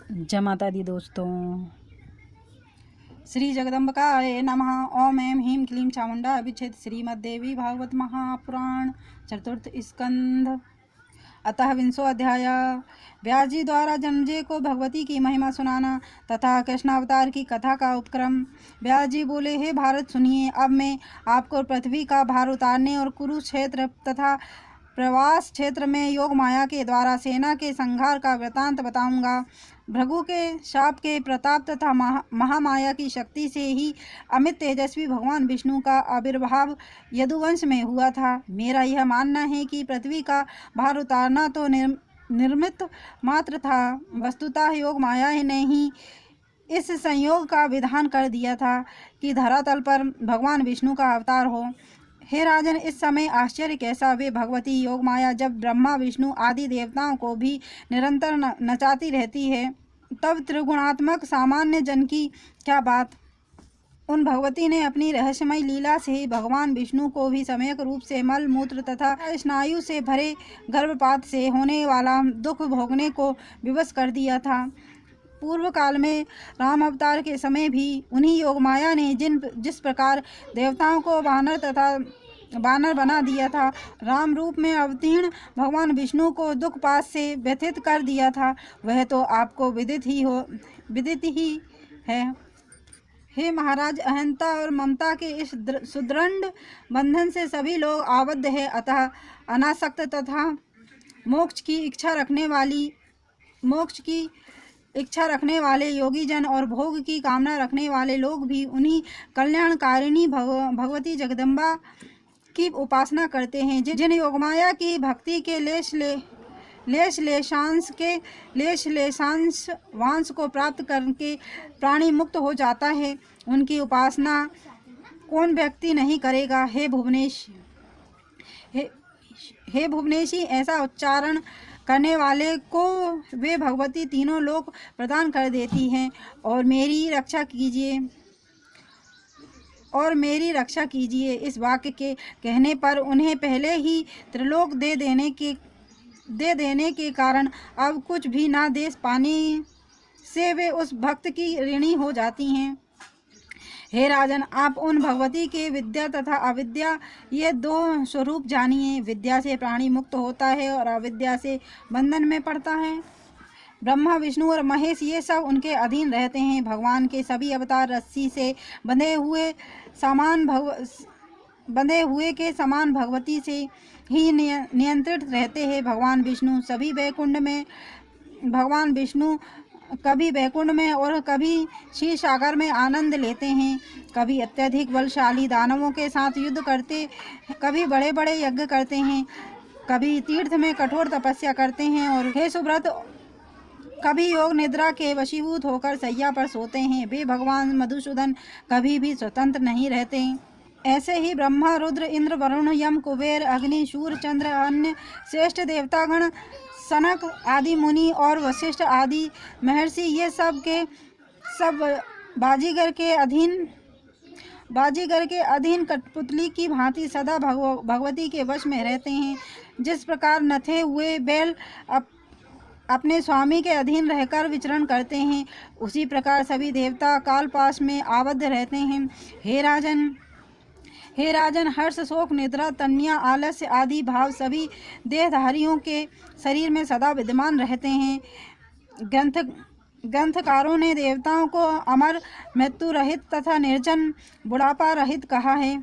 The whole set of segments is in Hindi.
जय माता दी दोस्तों। श्री जगदम्बिकाय नमः। ओम ऐं ह्रीं क्लीं चामुंडा अभिच्छेद श्रीमद्देवी भागवत महापुराण चतुर्थ स्कंध अतः विंशो अध्याय। व्यास जी द्वारा जन्मेजय को भगवती की महिमा सुनाना तथा कृष्णावतार की कथा का उपक्रम। व्यास जी बोले, हे भारत सुनिए, अब मैं आपको पृथ्वी का भार उतारने और कुरुक्षेत्र तथा प्रवास क्षेत्र में योग माया के द्वारा सेना के संहार का वृतांत बताऊंगा। भृगु के शाप के प्रताप तथा महामाया की शक्ति से ही अमित तेजस्वी भगवान विष्णु का आविर्भाव यदुवंश में हुआ था। मेरा यह मानना है कि पृथ्वी का भार उतारना तो निर्मित मात्र था, वस्तुतः योग माया ने ही इस संयोग का विधान कर दिया था कि धरातल पर भगवान विष्णु का अवतार हो। हे राजन, इस समय आश्चर्य कैसा! वे भगवती योग माया जब ब्रह्मा विष्णु आदि देवताओं को भी निरंतर नचाती रहती है, तब त्रिगुणात्मक सामान्य जन की क्या बात। उन भगवती ने अपनी रहस्यमय लीला से भगवान विष्णु को भी सम्यक रूप से मल मूत्र तथा स्नायु से भरे गर्भपात से होने वाला दुख भोगने को विवश कर दिया था। पूर्व काल में राम अवतार के समय भी उन्हीं योग माया ने जिस प्रकार देवताओं को बानर बना दिया था, राम रूप में अवतीर्ण भगवान विष्णु को दुखपात से व्यथित कर दिया था, वह तो आपको विदित ही है। हे महाराज, अहंता और ममता के इस सुदृढ़ बंधन से सभी लोग आबद्ध है, अतः अनासक्त तथा मोक्ष की इच्छा रखने वाले योगी जन और भोग की कामना रखने वाले लोग भी उन्हीं कल्याणकारिणी भगवती जगदम्बा की उपासना करते हैं। जिन योगमाया की भक्ति के लेशांश वांश को प्राप्त करके प्राणी मुक्त हो जाता है, उनकी उपासना कौन व्यक्ति नहीं करेगा। हे भुवनेशी, ऐसा उच्चारण करने वाले को वे भगवती तीनों लोक प्रदान कर देती हैं। और मेरी रक्षा कीजिए। इस वाक्य के कहने पर उन्हें पहले ही त्रिलोक दे देने के कारण अब कुछ भी ना दे पाने से वे उस भक्त की ऋणी हो जाती हैं। हे राजन, आप उन भगवती के विद्या तथा अविद्या ये दो स्वरूप जानिए। विद्या से प्राणी मुक्त होता है और अविद्या से बंधन में पड़ता है। ब्रह्मा विष्णु और महेश ये सब उनके अधीन रहते हैं। भगवान के सभी अवतार रस्सी से बंधे हुए के समान भगवती से ही नियंत्रित रहते हैं। भगवान विष्णु कभी बैकुंठ में और कभी क्षीर सागर में आनंद लेते हैं, कभी अत्यधिक बलशाली दानवों के साथ युद्ध करते, कभी बड़े बड़े यज्ञ करते हैं, कभी तीर्थ में कठोर तपस्या करते हैं, और हे सुब्रत, कभी योग निद्रा के वशीभूत होकर सैया पर सोते हैं। वे भगवान मधुसूदन कभी भी स्वतंत्र नहीं रहते। ऐसे ही ब्रह्मा, रुद्र, इंद्र, वरुण, यम, कुबेर, अग्नि, सूर्य, चंद्र, अन्य श्रेष्ठ देवतागण, सनक आदि मुनि और वशिष्ठ आदि महर्षि ये सब के सब बाजीगर के अधीन कठपुतली की भांति सदा भगवती के वश में रहते हैं। जिस प्रकार नथे हुए बैल अपने स्वामी के अधीन रहकर विचरण करते हैं, उसी प्रकार सभी देवता कालपाश में आबद्ध रहते हैं। हे राजन, हर्ष, शोक, निद्रा, तन्या, आलस्य आदि भाव सभी देहधारियों के शरीर में सदा विद्यमान रहते हैं। ग्रंथकारों ने देवताओं को अमर, मृत्यु रहित तथा निर्जन, बुढ़ापा रहित कहा है,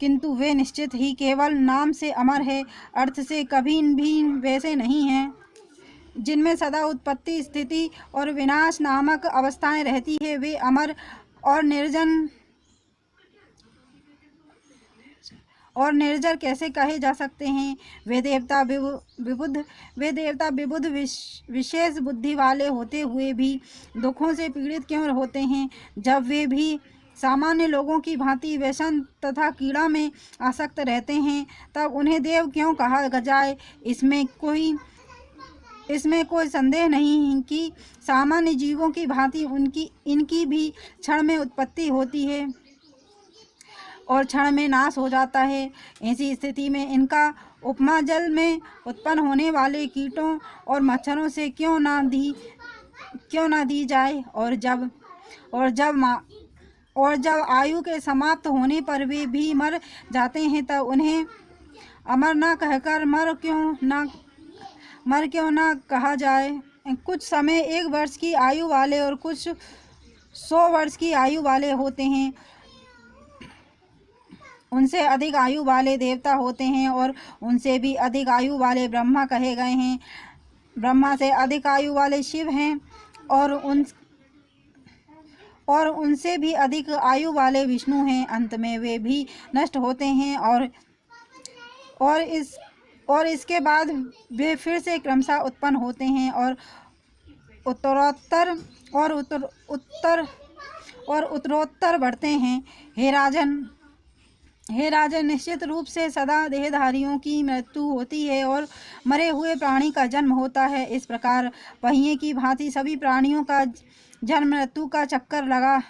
किंतु वे निश्चित ही केवल नाम से अमर है, अर्थ से कभी भी वैसे नहीं हैं। जिनमें सदा उत्पत्ति, स्थिति और विनाश नामक अवस्थाएं रहती है, वे अमर और निर्जर कैसे कहे जा सकते हैं। वे देवता विबुध विशेष बुद्धि वाले होते हुए भी दुखों से पीड़ित क्यों होते हैं। जब वे भी सामान्य लोगों की भांति व्यसन तथा कीड़ा में आसक्त रहते हैं, तब उन्हें देव क्यों कहा जाए। इसमें कोई संदेह नहीं कि सामान्य जीवों की भांति इनकी भी क्षण में उत्पत्ति होती है और क्षण में नाश हो जाता है। ऐसी स्थिति में इनका उपमा जल में उत्पन्न होने वाले कीटों और मच्छरों से क्यों ना क्यों न दी जाए। और जब आयु के समाप्त होने पर वे भी मर जाते हैं तब उन्हें अमर न कहकर मर क्यों न कहा जाए। कुछ समय 1 वर्ष की आयु वाले और कुछ 100 वर्ष की आयु वाले होते हैं। उनसे अधिक आयु वाले देवता होते हैं और उनसे भी अधिक आयु वाले ब्रह्मा कहे गए हैं। ब्रह्मा से अधिक आयु वाले शिव हैं और उनसे भी अधिक आयु वाले विष्णु हैं। अंत में वे भी नष्ट होते हैं और इसके बाद वे फिर से क्रमशः उत्पन्न होते हैं और उत्तरोत्तर बढ़ते हैं। हे राजन, निश्चित रूप से सदा देहधारियों की मृत्यु होती है और मरे हुए प्राणी का जन्म होता है। इस प्रकार पहिए की भांति सभी प्राणियों का जन्म मृत्यु का चक्कर लगा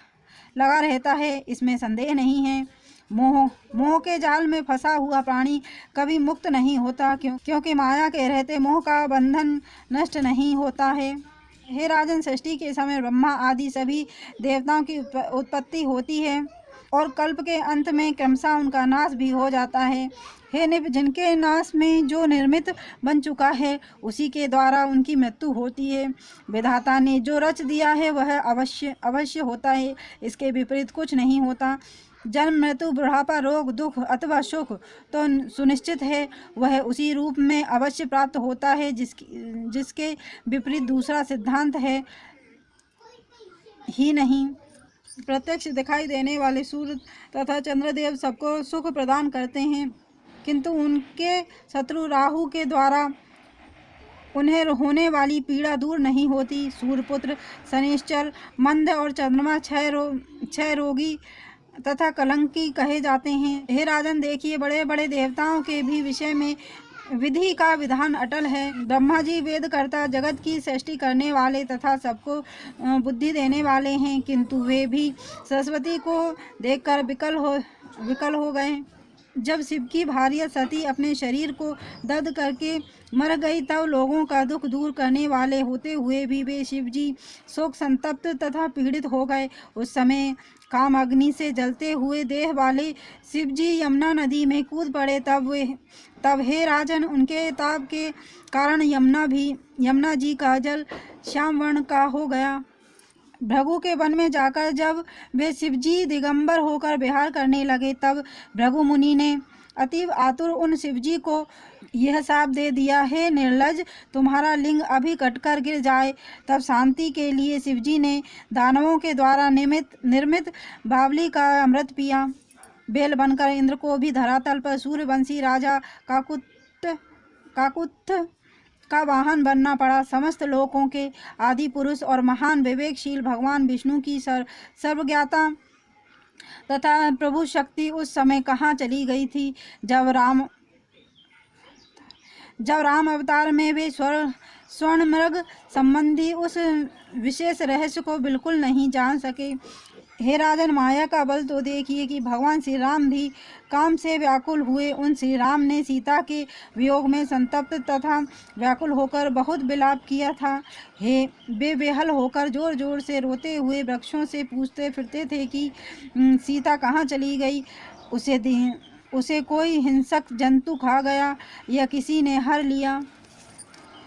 रहता है, इसमें संदेह नहीं है। मोह के जाल में फंसा हुआ प्राणी कभी मुक्त नहीं होता, क्योंकि माया के रहते मोह का बंधन नष्ट नहीं होता है। हे राजन, सृष्टि के समय ब्रह्मा आदि सभी देवताओं की उत्पत्ति होती है और कल्प के अंत में क्रमशः उनका नाश भी हो जाता है। हे निप, जिनके नाश में जो निर्मित बन चुका है उसी के द्वारा उनकी मृत्यु होती है। विधाता ने जो रच दिया है वह अवश्य होता है, इसके विपरीत कुछ नहीं होता। जन्म, मृत्यु, बुढ़ापा, रोग, दुख अथवा सुख तो सुनिश्चित है, वह उसी रूप में अवश्य प्राप्त होता है जिसके विपरीत दूसरा सिद्धांत है ही नहीं। प्रत्यक्ष दिखाई देने वाले सूर्य तथा चंद्रदेव सबको सुख प्रदान करते हैं, किंतु उनके शत्रु राहु के द्वारा उन्हें होने वाली पीड़ा दूर नहीं होती। सूर्यपुत्र शनिश्चर, मंद और चंद्रमा क्षय रोगी तथा कलंकी कहे जाते हैं। हे राजन, देखिए, बड़े बड़े देवताओं के भी विषय में विधि का विधान अटल है। ब्रह्मा जी वेदकर्ता, जगत की सृष्टि करने वाले तथा सबको बुद्धि देने वाले हैं, किंतु वे भी सरस्वती को देखकर विकल हो गए। जब शिव की भार्या सती अपने शरीर को दग्ध करके मर गई तब लोगों का दुख दूर करने वाले होते हुए भी वे शिव जी शोक संतप्त तथा पीड़ित हो गए। उस समय काम अग्नि से जलते हुए देह वाले शिव जी यमुना नदी में कूद पड़े। तब हे राजन, उनके ताप के कारण यमुना जी का जल श्याम वर्ण का हो गया। भृगु के वन में जाकर जब वे शिवजी दिगंबर होकर विहार करने लगे तब भृगु मुनि ने अतीव आतुर उन शिवजी को यह शाप दे दिया, हे निर्लज, तुम्हारा लिंग अभी कटकर गिर जाए। तब शांति के लिए शिवजी ने दानवों के द्वारा निर्मित बावली का अमृत पिया। बेल बनकर इंद्र को भी धरातल पर सूर्यवंशी राजा काकुत्थ का वाहन बनना पड़ा। समस्त लोकों के आदि पुरुष और महान विवेकशील भगवान विष्णु की सर्वज्ञता तथा प्रभु शक्ति उस समय कहाँ चली गई थी जब राम अवतार में वे स्वर्ण मृग संबंधी उस विशेष रहस्य को बिल्कुल नहीं जान सके। हे राजन, माया का बल तो देखिए कि भगवान श्री राम भी काम से व्याकुल हुए। उन श्री राम ने सीता के वियोग में संतप्त तथा व्याकुल होकर बहुत विलाप किया था। वे बेहल होकर जोर जोर से रोते हुए वृक्षों से पूछते फिरते थे कि सीता कहाँ चली गई, उसे कोई हिंसक जंतु खा गया या किसी ने हर लिया।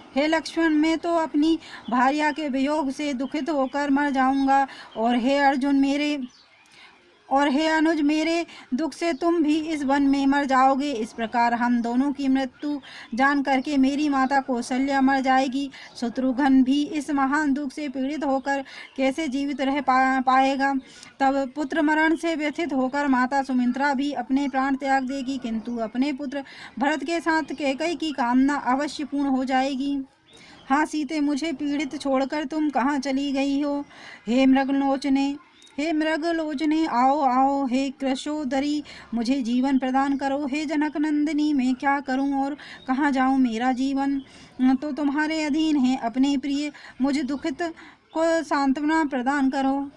हे लक्ष्मण, मैं तो अपनी भार्या के वियोग से दुखित होकर मर जाऊंगा, और हे अनुज, मेरे दुख से तुम भी इस वन में मर जाओगे। इस प्रकार हम दोनों की मृत्यु जान करके मेरी माता कौशल्या मर जाएगी। शत्रुघ्न भी इस महान दुख से पीड़ित होकर कैसे जीवित रह पाएगा। तब पुत्र मरण से व्यथित होकर माता सुमित्रा भी अपने प्राण त्याग देगी, किंतु अपने पुत्र भरत के साथ कैकेयी की कामना अवश्य पूर्ण हो जाएगी। हाँ सीते, मुझे पीड़ित छोड़कर तुम कहाँ चली गई हो। हे मृगलोचने, आओ आओ। हे कृशोदरी, मुझे जीवन प्रदान करो। हे जनक नंदिनी, मैं क्या करूं और कहाँ जाऊं। मेरा जीवन तो तुम्हारे अधीन है। अपने प्रिय मुझ दुखित को सांत्वना प्रदान करो।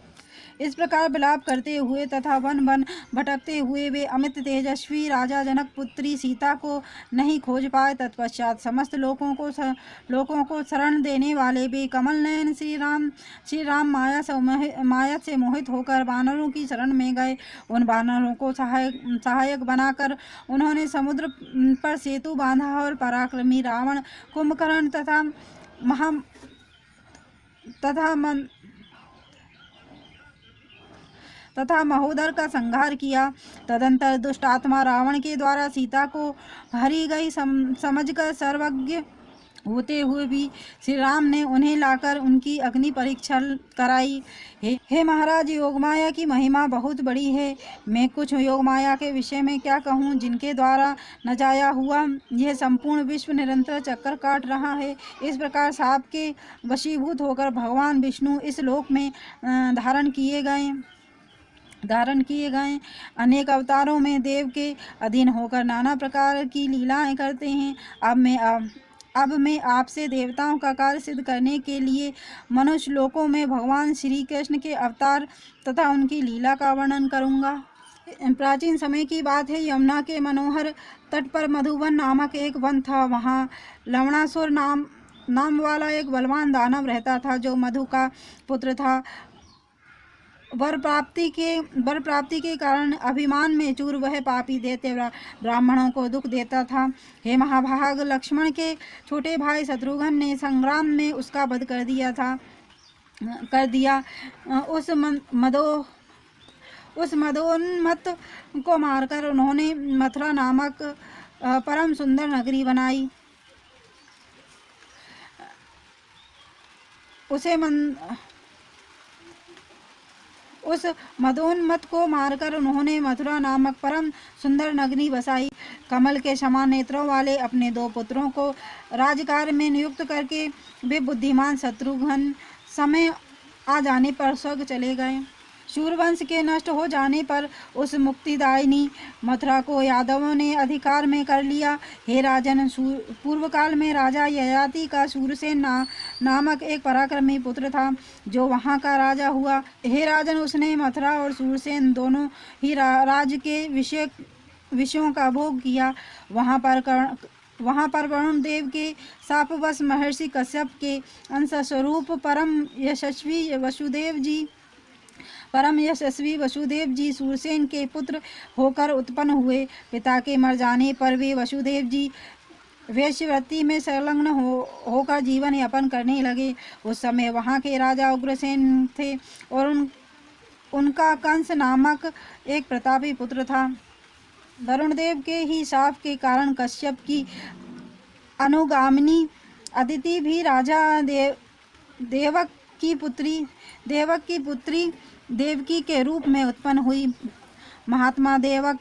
इस प्रकार विलाप करते हुए तथा वन वन भटकते हुए वे अमित तेजस्वी राजा जनक पुत्री सीता को नहीं खोज पाए। तत्पश्चात समस्त लोगों को शरण देने वाले वे कमल नयन श्री राम माया से मोहित होकर वानरों की शरण में गए। उन वानरों को सहायक बनाकर उन्होंने समुद्र पर सेतु बांधा और पराक्रमी रावण, कुंभकर्ण तथा महोदर का संहार किया। तदंतर दुष्ट आत्मा रावण के द्वारा सीता को हरी गई समझकर सर्वज्ञ होते हुए भी श्री राम ने उन्हें लाकर उनकी अग्नि परीक्षा कराई। हे महाराज, योगमाया की महिमा बहुत बड़ी है। मैं कुछ योगमाया के विषय में क्या कहूँ, जिनके द्वारा न जाया हुआ यह संपूर्ण विश्व निरंतर चक्कर काट रहा है। इस प्रकार सांप के वशीभूत होकर भगवान विष्णु इस लोक में धारण किए गए अनेक अवतारों में देव के अधीन होकर नाना प्रकार की लीलाएं करते हैं। अब मैं आपसे देवताओं का कार्य सिद्ध करने के लिए मनुष्य लोकों में भगवान श्री कृष्ण के अवतार तथा उनकी लीला का वर्णन करूंगा। प्राचीन समय की बात है। यमुना के मनोहर तट पर मधुवन नामक एक वन था। वहाँ लवणासुर नाम वाला एक बलवान दानव रहता था, जो मधु का पुत्र था। वर प्राप्ति के कारण अभिमान में चूर वह पापी दैत्य ब्राह्मणों को दुख देता था। हे महाभाग, लक्ष्मण के छोटे भाई शत्रुघ्न ने संग्राम में उसका वध कर दिया। उस मदोन्मत्त को मारकर उन्होंने मथुरा नामक परम सुंदर नगरी बनाई। उस मदोन्मत्त को मारकर उन्होंने मथुरा नामक परम सुंदर नगरी बसाई। कमल के समान नेत्रों वाले अपने 2 पुत्रों को राजकार्य में नियुक्त करके वे बुद्धिमान शत्रुघ्न समय आ जाने पर स्वर्ग चले गए। सूर्यवंश के नष्ट हो जाने पर उस मुक्तिदायिनी मथुरा को यादवों ने अधिकार में कर लिया। हे राजन, पूर्व काल में राजा ययाति का सूरसेन नामक एक पराक्रमी पुत्र था, जो वहाँ का राजा हुआ। हे राजन, उसने मथुरा और सूरसेन दोनों ही राज्य के विषयों का भोग किया। वहाँ पर वरुण देव के शापवश महर्षि कश्यप के अंश स्वरूप परम यशस्वी वसुदेव जी सूरसेन के पुत्र होकर उत्पन्न हुए। पिता के मर जाने पर वे वसुदेव जी वेश्यवृत्ति में संलग्न होकर जीवन यापन करने लगे। उस समय वहाँ के राजा उग्रसेन थे और उनका कंस नामक एक प्रतापी पुत्र था। वरुण देव के ही शाप के कारण कश्यप की अनुगामिनी अदिति भी राजा देवक की पुत्री देवकी के रूप में उत्पन्न हुई। महात्मा देवक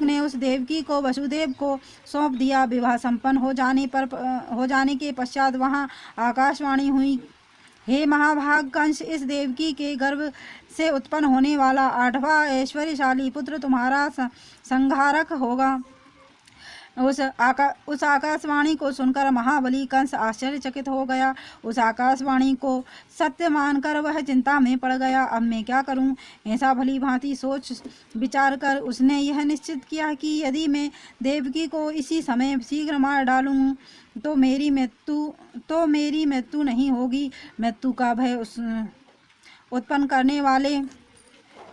ने उस देवकी को वसुदेव को सौंप दिया। विवाह संपन्न हो जाने के पश्चात वहाँ आकाशवाणी हुई, हे महाभाग, कंस इस देवकी के गर्भ से उत्पन्न होने वाला 8वां ऐश्वर्यशाली पुत्र तुम्हारा संहारक होगा। उस आकाशवाणी को सुनकर महाबली कंस आश्चर्यचकित हो गया। उस आकाशवाणी को सत्य मानकर वह चिंता में पड़ गया। अब मैं क्या करूं? ऐसा भली भांति सोच विचार कर उसने यह निश्चित किया कि यदि मैं देवकी को इसी समय शीघ्र मार डालूं तो मेरी मृत्यु नहीं होगी। मृत्यु का भय उत्पन्न करने वाले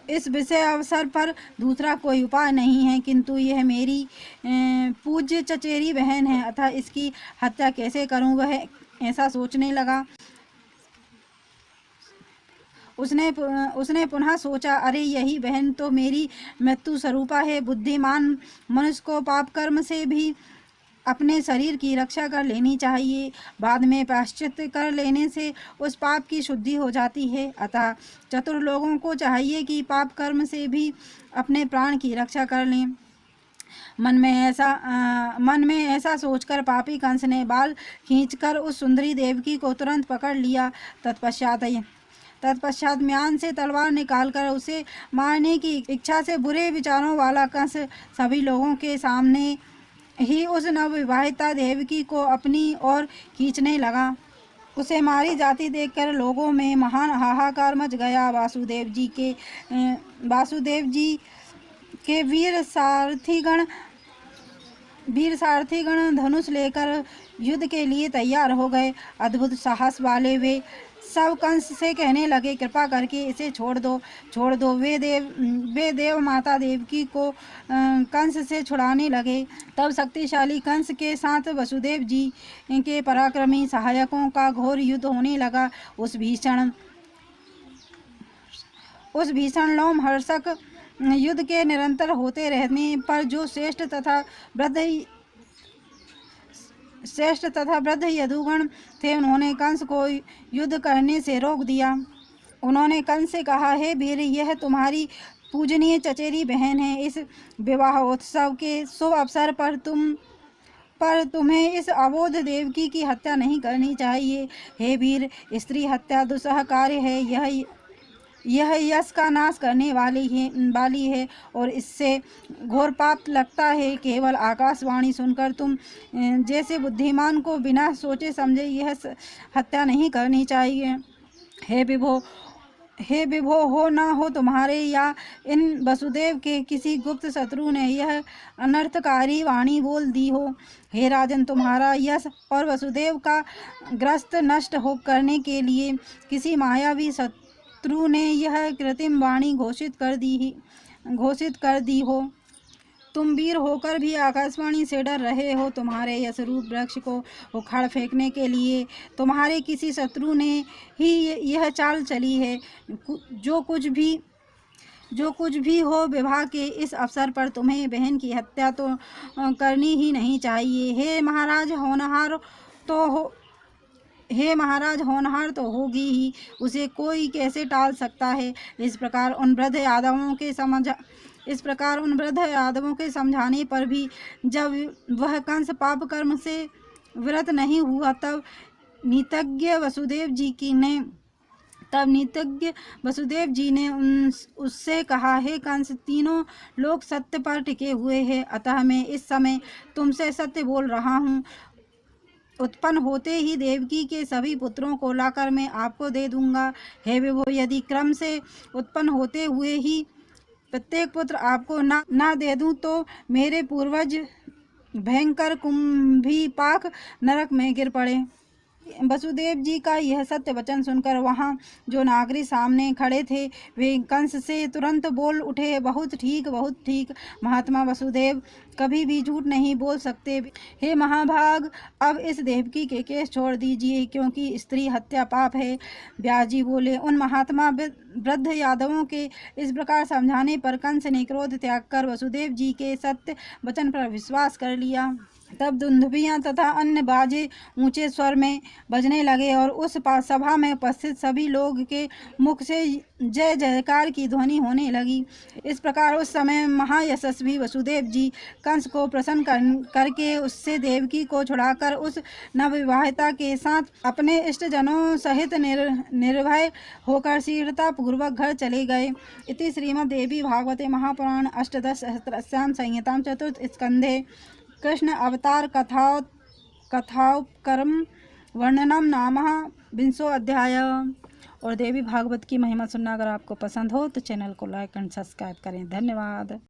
इस विषय अवसर पर दूसरा कोई उपाय नहीं है, किंतु यह मेरी पूज्य चचेरी बहन है, अतः इसकी हत्या कैसे करूं? वह ऐसा सोचने लगा। उसने पुनः सोचा, अरे यही बहन तो मेरी मृत्यु स्वरूपा है। बुद्धिमान मनुष्य को पाप कर्म से भी अपने शरीर की रक्षा कर लेनी चाहिए। बाद में प्रायश्चित कर लेने से उस पाप की शुद्धि हो जाती है। अतः चतुर लोगों को चाहिए कि पाप कर्म से भी अपने प्राण की रक्षा कर लें। मन में ऐसा सोचकर पापी कंस ने बाल खींचकर उस सुंदरी देवकी को तुरंत पकड़ लिया। तत्पश्चात म्यान से तलवार निकालकर उसे मारने की इच्छा से बुरे विचारों वाला कंस सभी लोगों के सामने ही उस नवविवाहिता देवकी को अपनी ओर खींचने लगा। उसे मारी जाती देखकर लोगों में महान हाहाकार मच गया। वासुदेव जी के वीर सारथीगण धनुष लेकर युद्ध के लिए तैयार हो गए। अद्भुत साहस वाले वे सब कंस से कहने लगे, कृपा करके इसे छोड़ दो। वे देव माता देवकी को कंस से छुड़ाने लगे। तब शक्तिशाली कंस के साथ वसुदेव जी के पराक्रमी सहायकों का घोर युद्ध होने लगा। उस भीषण लोमहर्षक युद्ध के निरंतर होते रहने पर जो श्रेष्ठ तथा वृद्ध यदुगण थे, उन्होंने कंस को युद्ध करने से रोक दिया। उन्होंने कंस से कहा, हे वीर, यह तुम्हारी पूजनीय चचेरी बहन है। इस विवाहोत्सव के शुभ अवसर पर तुम्हें इस अबोध देवकी की हत्या नहीं करनी चाहिए। हे वीर, स्त्री हत्या दुस्सह कार्य है। यह यश का नाश करने वाली है और इससे घोर पाप लगता है। केवल आकाशवाणी सुनकर तुम जैसे बुद्धिमान को बिना सोचे समझे यह हत्या नहीं करनी चाहिए। हे विभो, हो ना हो तुम्हारे या इन वसुदेव के किसी गुप्त शत्रु ने यह अनर्थकारी वाणी बोल दी हो। हे राजन, तुम्हारा यश और वसुदेव का ग्रस्त नष्ट करने के लिए किसी मायावी शत्रु ने यह कृत्रिम वाणी घोषित कर दी हो। तुम वीर होकर भी आकाशवाणी से डर रहे हो। तुम्हारे यशरूप वृक्ष को उखाड़ फेंकने के लिए तुम्हारे किसी शत्रु ने ही यह चाल चली है। जो कुछ भी हो, विवाह के इस अवसर पर तुम्हें बहन की हत्या तो करनी ही नहीं चाहिए। हे महाराज, होनहार तो होगी ही, उसे कोई कैसे टाल सकता है। इस प्रकार उन वृद्ध यादवों के समझाने पर भी जब वह कंस पाप कर्म से विरत नहीं हुआ, तब नीतज्ञ वसुदेव जी ने उससे कहा, हे कंस, तीनों लोग सत्य पर टिके हुए हैं, अतः मैं इस समय तुमसे सत्य बोल रहा हूँ। उत्पन्न होते ही देवकी के सभी पुत्रों को लाकर मैं आपको दे दूंगा। हे विभो, यदि क्रम से उत्पन्न होते हुए ही प्रत्येक पुत्र आपको ना दे दूं, तो मेरे पूर्वज भयंकर कुंभीपाक नरक में गिर पड़े। वसुदेव जी का यह सत्य वचन सुनकर वहाँ जो नागरिक सामने खड़े थे, वे कंस से तुरंत बोल उठे, बहुत ठीक। महात्मा वसुदेव कभी भी झूठ नहीं बोल सकते। हे महाभाग, अब इस देवकी के केस छोड़ दीजिए, क्योंकि स्त्री हत्या पाप है। व्यास जी बोले, उन महात्मा वृद्ध यादवों के इस प्रकार समझाने पर कंस ने क्रोध त्याग कर वसुदेव जी के सत्य वचन पर विश्वास कर लिया। तब दुंदुभियाँ तथा अन्य बाजे ऊंचे स्वर में बजने लगे और उस सभा में उपस्थित सभी लोग के मुख से जय जयकार की ध्वनि होने लगी। इस प्रकार उस समय महायशस्वी वसुदेव जी कंस को प्रसन्न करके उससे देवकी को छुड़ाकर उस नवविवाहिता के साथ अपने इष्टजनों सहित निर्भय होकर शीघ्रता पूर्वक घर चले गए। इति श्रीमद्देवी भागवते महापुराण अष्टादशसहस्रस्यां संहितां चतुर्थ स्कंधे कृष्ण अवतार कथाओपक्रम वर्णनम नाम 20 अध्याय। और देवी भागवत की महिमा सुनना अगर आपको पसंद हो तो चैनल को लाइक एंड सब्सक्राइब करें। धन्यवाद।